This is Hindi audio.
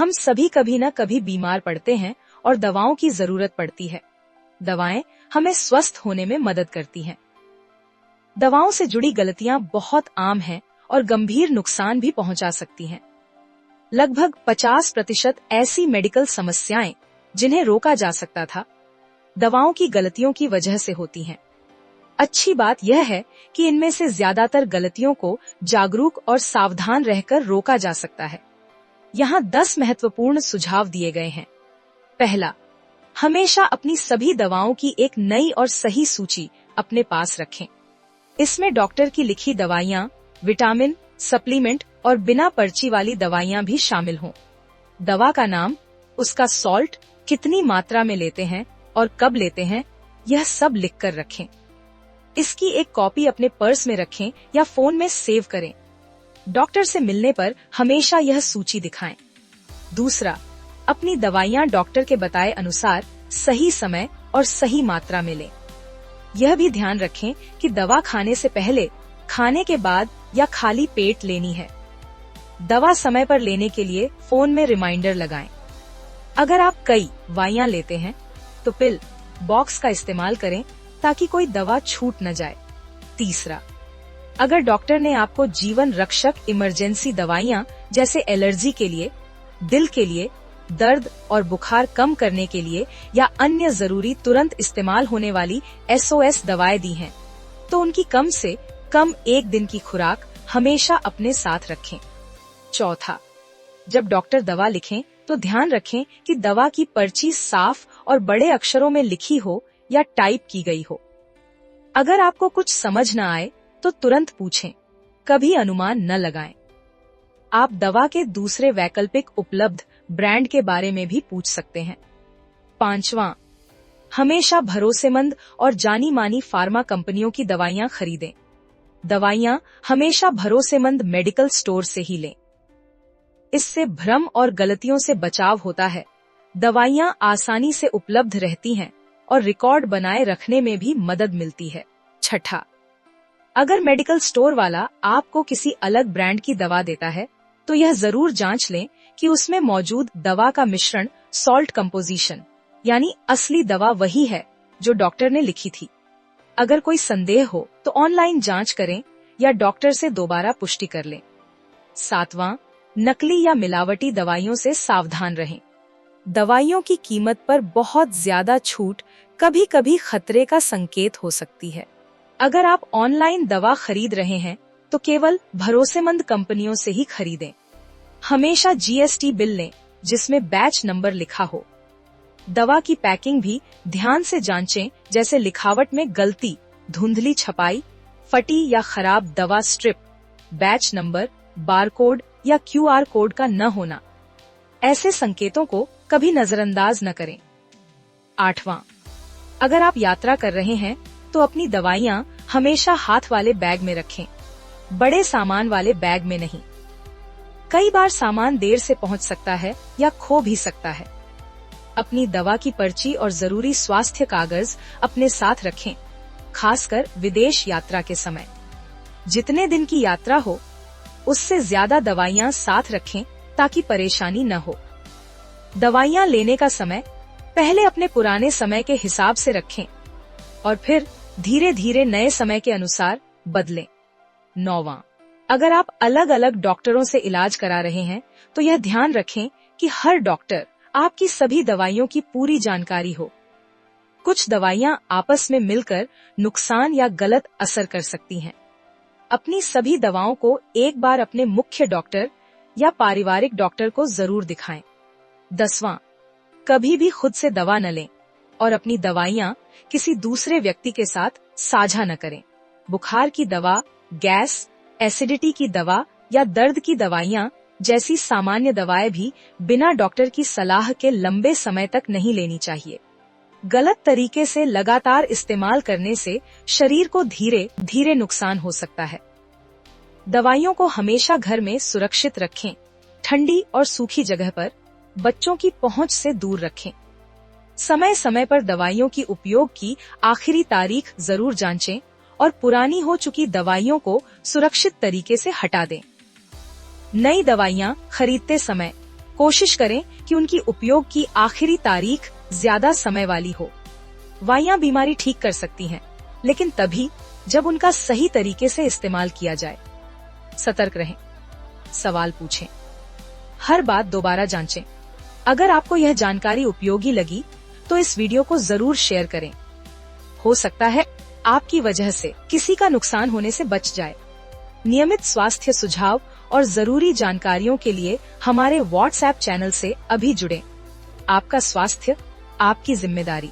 हम सभी कभी न कभी बीमार पड़ते हैं और दवाओं की जरूरत पड़ती है। दवाएं हमें स्वस्थ होने में मदद करती हैं। दवाओं से जुड़ी गलतियां बहुत आम हैं और गंभीर नुकसान भी पहुंचा सकती हैं। लगभग 50% ऐसी मेडिकल समस्याएं जिन्हें रोका जा सकता था, दवाओं की गलतियों की वजह से होती हैं। अच्छी बात यह है कि इनमें से ज्यादातर गलतियों को जागरूक और सावधान रहकर रोका जा सकता है। यहाँ 10 महत्वपूर्ण सुझाव दिए गए हैं। पहला, हमेशा अपनी सभी दवाओं की एक नई और सही सूची अपने पास रखें। इसमें डॉक्टर की लिखी दवाइयाँ, विटामिन, सप्लीमेंट और बिना पर्ची वाली दवाइयाँ भी शामिल हों। दवा का नाम, उसका सॉल्ट, कितनी मात्रा में लेते हैं और कब लेते हैं, यह सब लिखकर रखें। इसकी एक कॉपी अपने पर्स में रखें या फोन में सेव करें। डॉक्टर से मिलने पर हमेशा यह सूची दिखाएं। दूसरा, अपनी दवाइयाँ डॉक्टर के बताए अनुसार सही समय और सही मात्रा में लें। यह भी ध्यान रखें कि दवा खाने से पहले, खाने के बाद या खाली पेट लेनी है। दवा समय पर लेने के लिए फोन में रिमाइंडर लगाएं। अगर आप कई दवाइयाँ लेते हैं तो पिल बॉक्स का इस्तेमाल करें ताकि कोई दवा छूट न जाए। तीसरा, अगर डॉक्टर ने आपको जीवन रक्षक इमरजेंसी दवाइयाँ जैसे एलर्जी के लिए, दिल के लिए, दर्द और बुखार कम करने के लिए या अन्य जरूरी तुरंत इस्तेमाल होने वाली SOS दवाएं दी हैं, तो उनकी कम से कम 1 दिन की खुराक हमेशा अपने साथ रखें। चौथा, जब डॉक्टर दवा लिखें तो ध्यान रखें कि दवा की पर्ची साफ और बड़े अक्षरों में लिखी हो या टाइप की गई हो। अगर आपको कुछ समझ न आए तो तुरंत पूछें, कभी अनुमान न लगाएं। आप दवा के दूसरे वैकल्पिक उपलब्ध ब्रांड के बारे में भी पूछ सकते हैं। पांचवां, हमेशा भरोसेमंद और जानी मानी फार्मा कंपनियों की दवाइयां खरीदें। दवाइयां हमेशा भरोसेमंद मेडिकल स्टोर से ही लें। इससे भ्रम और गलतियों से बचाव होता है। दवाइयां आसानी से उपलब्ध रहती हैं और रिकॉर्ड बनाए रखने में भी मदद मिलती है। छठा, अगर मेडिकल स्टोर वाला आपको किसी अलग ब्रांड की दवा देता है तो यह जरूर जांच लें कि उसमें मौजूद दवा का मिश्रण सॉल्ट कंपोजिशन यानी असली दवा वही है जो डॉक्टर ने लिखी थी। अगर कोई संदेह हो तो ऑनलाइन जांच करें या डॉक्टर से दोबारा पुष्टि कर लें। सातवां, नकली या मिलावटी दवाइयों से सावधान रहें। दवाइयों की कीमत पर बहुत ज्यादा छूट कभी कभी खतरे का संकेत हो सकती है। अगर आप ऑनलाइन दवा खरीद रहे हैं तो केवल भरोसेमंद कंपनियों से ही खरीदें। हमेशा GST बिल लें जिसमें बैच नंबर लिखा हो। दवा की पैकिंग भी ध्यान से जांचें, जैसे लिखावट में गलती, धुंधली छपाई, फटी या खराब दवा स्ट्रिप, बैच नंबर, बारकोड या QR कोड का न होना। ऐसे संकेतों को कभी नजरअंदाज न करें। आठवां, अगर आप यात्रा कर रहे हैं तो अपनी दवाइयां हमेशा हाथ वाले बैग में रखें, बड़े सामान वाले बैग में नहीं। कई बार सामान देर से पहुंच सकता है या खो भी सकता है। अपनी दवा की पर्ची और जरूरी स्वास्थ्य कागज अपने साथ रखें, खासकर विदेश यात्रा के समय। जितने दिन की यात्रा हो उससे ज्यादा दवाइयां साथ रखें ताकि परेशानी न हो। दवाइयां लेने का समय पहले अपने पुराने समय के हिसाब से रखें और फिर धीरे धीरे नए समय के अनुसार बदलें। नौवां, अगर आप अलग अलग डॉक्टरों से इलाज करा रहे हैं तो यह ध्यान रखें कि हर डॉक्टर आपकी सभी दवाइयों की पूरी जानकारी हो। कुछ दवाइयां आपस में मिलकर नुकसान या गलत असर कर सकती हैं। अपनी सभी दवाओं को एक बार अपने मुख्य डॉक्टर या पारिवारिक डॉक्टर को जरूर दिखाएं। 10वां, कभी भी खुद से दवा न लें और अपनी दवाइयां किसी दूसरे व्यक्ति के साथ साझा न करें। बुखार की दवा, गैस, एसिडिटी की दवा या दर्द की दवाइयां जैसी सामान्य दवाएं भी बिना डॉक्टर की सलाह के लंबे समय तक नहीं लेनी चाहिए। गलत तरीके से लगातार इस्तेमाल करने से शरीर को धीरे धीरे नुकसान हो सकता है। दवाइयों को हमेशा घर में सुरक्षित रखें, ठंडी और सूखी जगह पर, बच्चों की पहुंच से दूर रखें। समय समय पर दवाइयों की उपयोग की आखिरी तारीख जरूर जांचें और पुरानी हो चुकी दवाइयों को सुरक्षित तरीके से हटा दें। नई दवाइयां खरीदते समय कोशिश करें कि उनकी उपयोग की आखिरी तारीख ज्यादा समय वाली हो। दवाइयां बीमारी ठीक कर सकती हैं, लेकिन तभी जब उनका सही तरीके से इस्तेमाल किया जाए। सतर्क रहें, सवाल पूछें, हर बात दोबारा जांचें। अगर आपको यह जानकारी उपयोगी लगी तो इस वीडियो को जरूर शेयर करें। हो सकता है आपकी वजह से किसी का नुकसान होने से बच जाए। नियमित स्वास्थ्य सुझाव और जरूरी जानकारियों के लिए हमारे व्हाट्सएप चैनल से अभी जुड़ें। आपका स्वास्थ्य आपकी जिम्मेदारी।